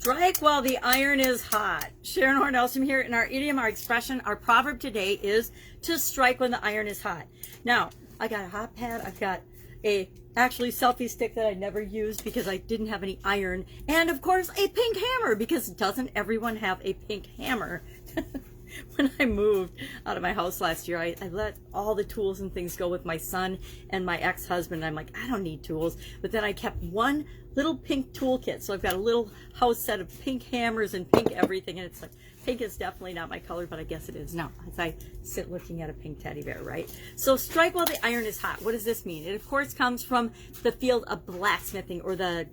Strike while the iron is hot. Sharon Horne-Ellstrom here. In our idiom, our expression, our proverb today is to strike when the iron is hot. Now, I got a hot pad. I've got a actually selfie stick that I never used because I didn't have any iron. And of course, a pink hammer, because doesn't everyone have a pink hammer? When I moved out of my house last year, I let all the tools and things go with my son and my ex-husband. I'm like, I don't need tools. But then I kept one little pink toolkit. So I've got a little house set of pink hammers and pink everything. And it's like, pink is definitely not my color, but I guess it is now as I sit looking at a pink teddy bear, right? So strike while the iron is hot. What does this mean? It, of course, comes from the field of blacksmithing, or the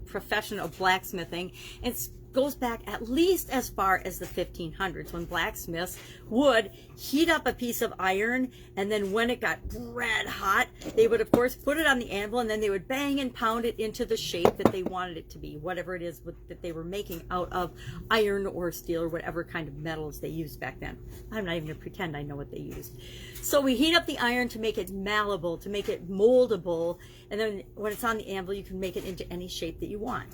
profession of blacksmithing. It goes back at least as far as the 1500s, when blacksmiths would heat up a piece of iron, and then when it got red hot, they would, of course, put it on the anvil, and then they would bang and pound it into the shape that they wanted it to be, whatever it is that they were making out of iron or steel or whatever kind of metals they used back then. I'm not even going to pretend I know what they used. So we heat up the iron to make it malleable, to make it moldable, and then when it's on the anvil, you can make it into any shape that you want.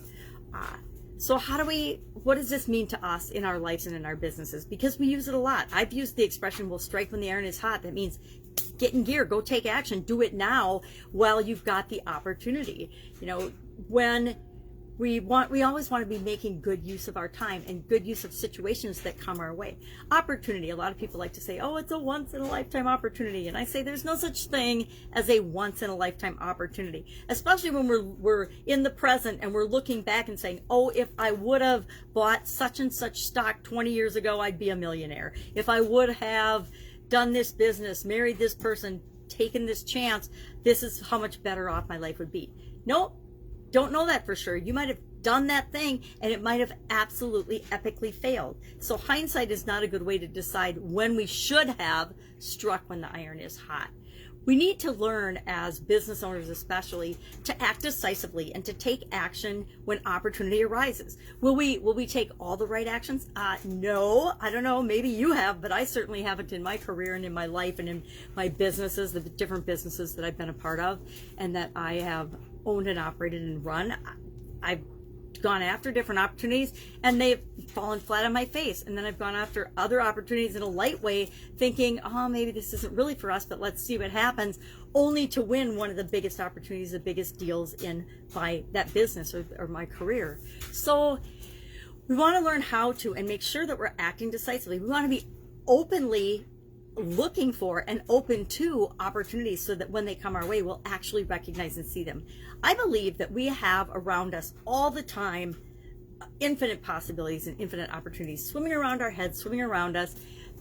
So what does this mean to us in our lives and in our businesses? Because we use it a lot. I've used the expression, we'll strike when the iron is hot. That means get in gear, go take action, do it now while you've got the opportunity. You know, when we always want to be making good use of our time and good use of situations that come our way. Opportunity. A lot of people like to say, oh, it's a once in a lifetime opportunity. And I say there's no such thing as a once in a lifetime opportunity, especially when we're in the present and we're looking back and saying, oh, if I would have bought such and such stock 20 years ago, I'd be a millionaire. If I would have done this business, married this person, taken this chance, this is how much better off my life would be. Nope. Don't know that for sure. You might have done that thing and it might have absolutely epically failed. So hindsight is not a good way to decide when we should have struck when the iron is hot. We need to learn, as business owners especially, to act decisively and to take action when opportunity arises. Will we take all the right actions? No, I don't know. Maybe you have, but I certainly haven't in my career and in my life and in my businesses, the different businesses that I've been a part of and that I have owned and operated and run. I've gone after different opportunities and they've fallen flat on my face. And then I've gone after other opportunities in a light way, thinking, oh, maybe this isn't really for us, but let's see what happens, only to win one of the biggest opportunities, the biggest deals in that business or my career. So we want to learn how to and make sure that we're acting decisively. We want to be openly looking for and open to opportunities so that when they come our way, we'll actually recognize and see them. I believe that we have around us all the time infinite possibilities and infinite opportunities swimming around our heads, swimming around us.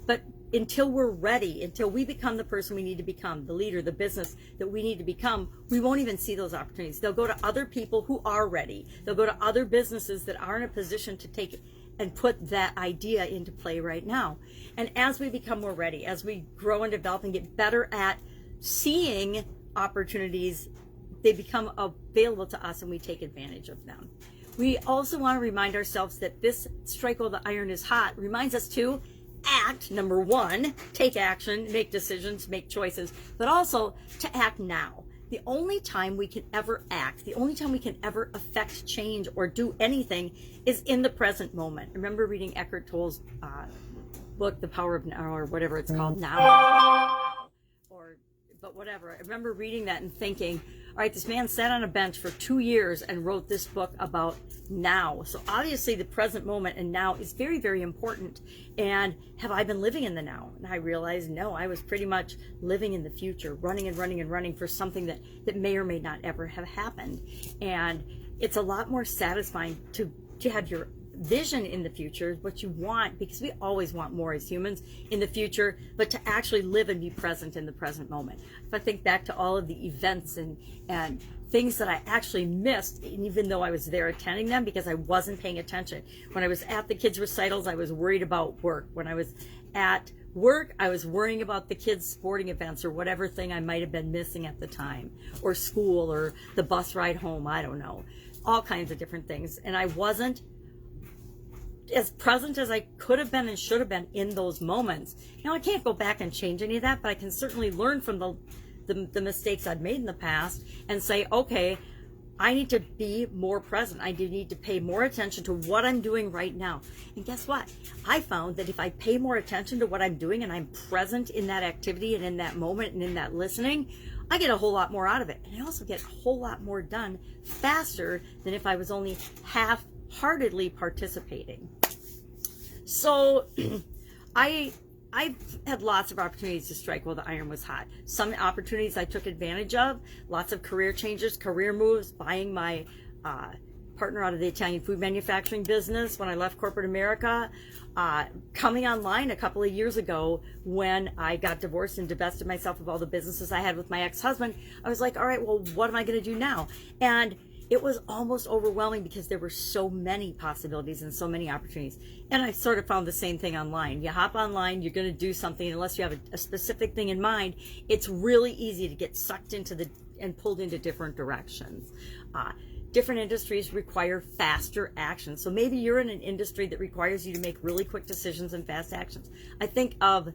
But until we're ready, until we become the person we need to become, the leader, the business that we need to become, we won't even see those opportunities. They'll go to other people who are ready. They'll go to other businesses that are in a position to take and put that idea into play right now. And as we become more ready, as we grow and develop and get better at seeing opportunities, they become available to us and we take advantage of them. We also want to remind ourselves that this strike while the iron is hot reminds us to act, number one, take action, make decisions, make choices, but also to act now. The only time we can ever act, the only time we can ever affect change or do anything is in the present moment. I remember reading Eckhart Tolle's book, The Power of Now, or whatever it's called now. But whatever. I remember reading that and thinking, all right, this man sat on a bench for 2 years and wrote this book about now. So obviously the present moment and now is very, very important. And have I been living in the now? And I realized, no, I was pretty much living in the future, running and running and running for something that may or may not ever have happened. And it's a lot more satisfying to have your vision in the future, what you want, because we always want more as humans in the future, but to actually live and be present in the present moment. If I think back to all of the events and things that I actually missed, even though I was there attending them, because I wasn't paying attention. When I was at the kids' recitals, I was worried about work. When I was at work, I was worrying about the kids' sporting events or whatever thing I might have been missing at the time, or school, or the bus ride home, I don't know. All kinds of different things. And I wasn't as present as I could have been and should have been in those moments. Now, I can't go back and change any of that, but I can certainly learn from the mistakes I've made in the past and say, okay, I need to be more present. I do need to pay more attention to what I'm doing right now. And guess what? I found that if I pay more attention to what I'm doing and I'm present in that activity and in that moment and in that listening, I get a whole lot more out of it. And I also get a whole lot more done faster than if I was only half-heartedly participating. So I've had lots of opportunities to strike while the iron was hot. Some opportunities I took advantage of, lots of career changes, career moves, buying my partner out of the Italian food manufacturing business when I left corporate America, coming online a couple of years ago when I got divorced and divested myself of all the businesses I had with my ex-husband. I was like, all right, well, what am I going to do now? And it was almost overwhelming because there were so many possibilities and so many opportunities. And I sort of found the same thing online. You hop online, you're going to do something, unless you have a specific thing in mind, it's really easy to get sucked into and pulled into different directions. Different industries require faster action. So maybe you're in an industry that requires you to make really quick decisions and fast actions. I think of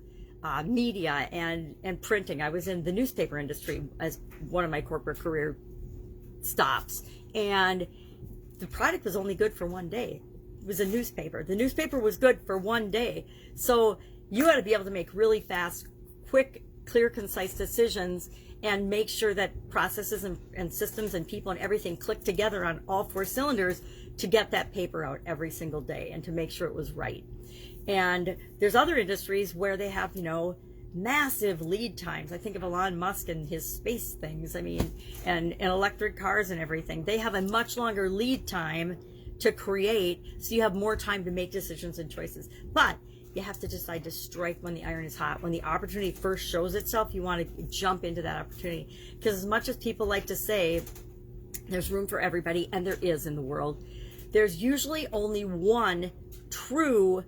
media and printing. I was in the newspaper industry as one of my corporate career stops, and the product was only good for one day. It was a newspaper. The newspaper was good for one day. So you got to be able to make really fast, quick, clear, concise decisions and make sure that processes and systems and people and everything click together on all four cylinders to get that paper out every single day and to make sure it was right. And there's other industries where they have, massive lead times. I think of Elon Musk and his space things, and electric cars and everything. They have a much longer lead time to create, so you have more time to make decisions and choices. But you have to decide to strike when the iron is hot. When the opportunity first shows itself, you want to jump into that opportunity. Because as much as people like to say there's room for everybody, and there is in the world, there's usually only one true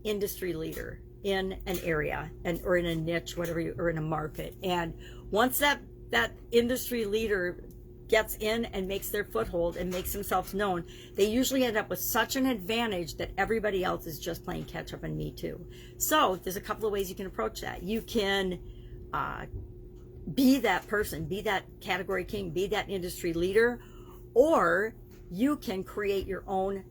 industry leader in an area or in a niche, or in a market. And once that industry leader gets in and makes their foothold and makes themselves known, they usually end up with such an advantage that everybody else is just playing catch up and me too. So there's a couple of ways you can approach that. You can be that person, be that category king, be that industry leader, or you can create your own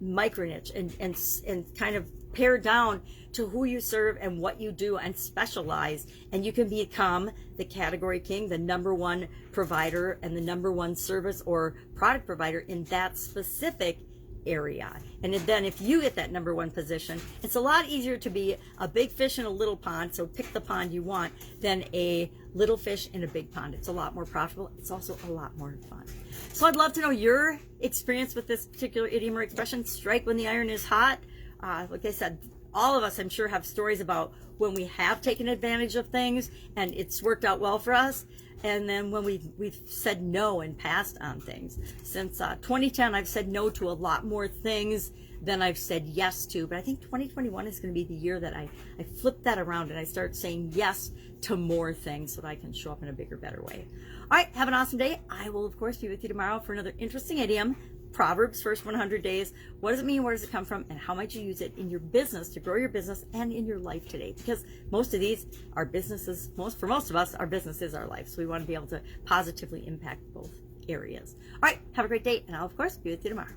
micro niche and kind of pare down to who you serve and what you do and specialize, and you can become the category king, the number one provider and the number one service or product provider in that specific area. And then if you get that number one position, it's a lot easier to be a big fish in a little pond, so pick the pond you want, than a little fish in a big pond. It's a lot more profitable. It's also a lot more fun. So I'd love to know your experience with this particular idiom or expression, strike when the iron is hot. Like I said, all of us, I'm sure, have stories about when we have taken advantage of things and it's worked out well for us, and then when we've said no and passed on things. Since 2010, I've said no to a lot more things than I've said yes to, but I think 2021 is going to be the year that I flip that around and I start saying yes to more things so that I can show up in a bigger, better way. All right, have an awesome day. I will, of course, be with you tomorrow for another interesting idiom. Proverbs, first 100 days. What does it mean? Where does it come from? And how might you use it in your business to grow your business and in your life today? Because most of these are businesses, for most of us, our business is our life. So we want to be able to positively impact both areas. All right, have a great day. And I'll, of course, be with you tomorrow.